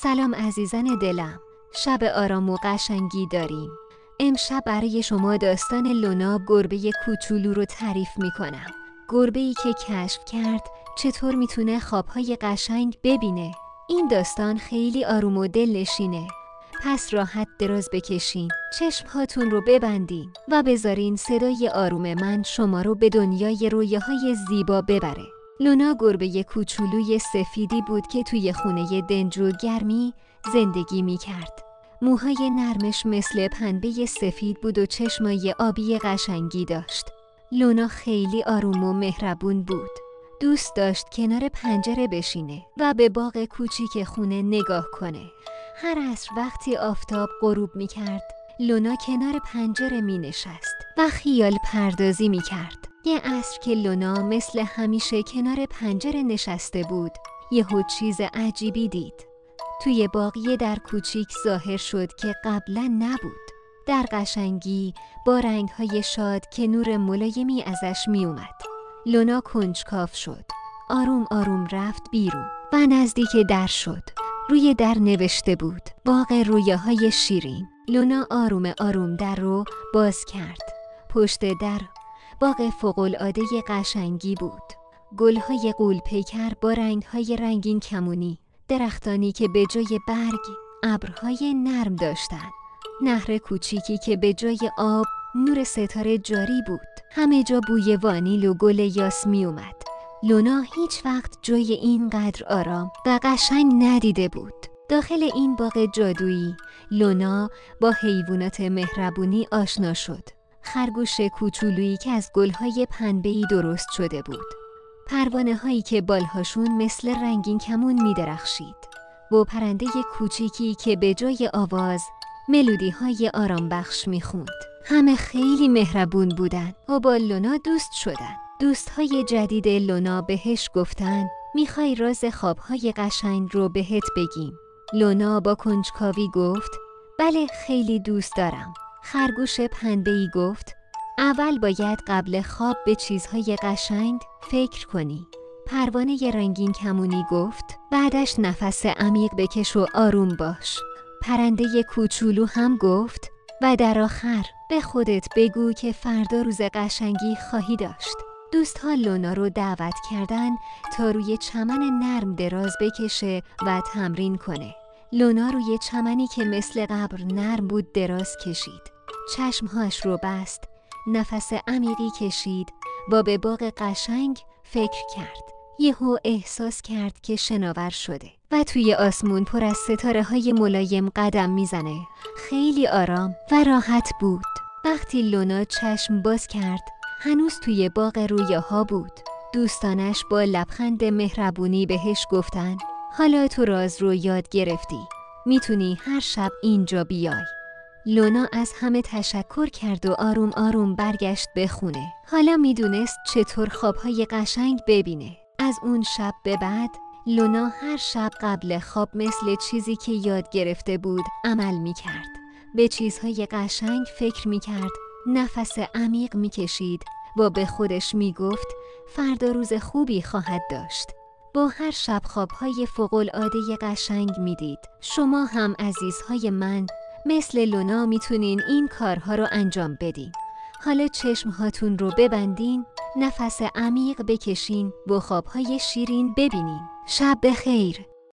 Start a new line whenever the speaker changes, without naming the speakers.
سلام عزیزان دلم، شب آرام و قشنگی داریم. امشب برای شما داستان لونا گربه کوچولو رو تعریف میکنم. گربه‌ای که کشف کرد چطور میتونه خوابهای قشنگ ببینه. این داستان خیلی آروم و دلنشینه. پس راحت دراز بکشین، چشمهاتون رو ببندین و بذارین صدای آروم من شما رو به دنیای رویاهای زیبا ببره. لونا گربه کوچولوی سفیدی بود که توی خونه دنج و گرمی زندگی می کرد. موهای نرمش مثل پنبه سفید بود و چشمای آبی قشنگی داشت. لونا خیلی آروم و مهربون بود. دوست داشت کنار پنجره بشینه و به باغ کوچیک خونه نگاه کنه. هر عصر وقتی آفتاب غروب می کرد، لونا کنار پنجره می نشست و خیال پردازی می کرد. یه عصر که لونا مثل همیشه کنار پنجره نشسته بود، یهو چیز عجیبی دید. توی باغ یه در کوچیک ظاهر شد که قبلا نبود. در قشنگی با رنگ‌های شاد که نور ملایمی ازش می اومد. لونا کنجکاو شد. آروم آروم رفت بیرون و نزدیک در شد. روی در نوشته بود باغ رویاهای شیرین. لونا آروم آروم در رو باز کرد. پشت در باغ فوق‌العاده قشنگی بود. گل‌های غول‌پیکر با رنگ‌های رنگین کمونی، درختانی که به جای برگ ابرهای نرم داشتند. نهر کوچیکی که به جای آب نور ستاره جاری بود. همه جا بوی وانیل و گل یاس می اومد. لونا هیچ وقت جای اینقدر آرام و قشنگ ندیده بود. داخل این باغ جادویی لونا با حیوانات مهربونی آشنا شد. خرگوش کوچولویی که از گل‌های پنبه‌ای درست شده بود. پروانه‌هایی که بالهاشون مثل رنگین کمون می‌درخشید. و پرنده کوچیکی که به جای آواز ملودی‌های آرام بخش می‌خوند. همه خیلی مهربون بودن و با لونا دوست شدن. دوست‌های جدید لونا بهش گفتن می‌خوای راز خواب‌های قشنگ رو بهت بگیم. لونا با کنجکاوی گفت بله خیلی دوست دارم. خرگوش پنبه‌ای گفت اول باید قبل خواب به چیزهای قشنگ فکر کنی. پروانه رنگین کمونی گفت بعدش نفس عمیق بکش و آروم باش. پرنده کوچولو هم گفت و در آخر به خودت بگو که فردا روز قشنگی خواهی داشت. دوست‌ها لونا رو دعوت کردن تا روی چمن نرم دراز بکشه و تمرین کنه. لونا روی چمنی که مثل قبر نرم بود دراز کشید. چشمهاش رو بست، نفس عمیقی کشید و به باغ قشنگ فکر کرد. یهو احساس کرد که شناور شده و توی آسمون پر از ستاره‌های ملایم قدم میزنه. خیلی آرام و راحت بود. وقتی لونا چشم باز کرد، هنوز توی باغ رویاها بود. دوستانش با لبخند مهربونی بهش گفتن حالا تو راز رو یاد گرفتی. میتونی هر شب اینجا بیای. لونا از همه تشکر کرد و آروم آروم برگشت به خونه. حالا میدونست چطور خوابهای قشنگ ببینه. از اون شب به بعد لونا هر شب قبل خواب مثل چیزی که یاد گرفته بود عمل میکرد. به چیزهای قشنگ فکر میکرد، نفس عمیق میکشید و به خودش میگفت فردا روز خوبی خواهد داشت. با هر شب خوابهای فوق‌العاده قشنگ میدید. شما هم عزیزهای من مثل لونا میتونین این کارها رو انجام بدین. حالا چشمهاتون رو ببندین، نفس عمیق بکشین و خوابهای شیرین ببینین. شب بخیر.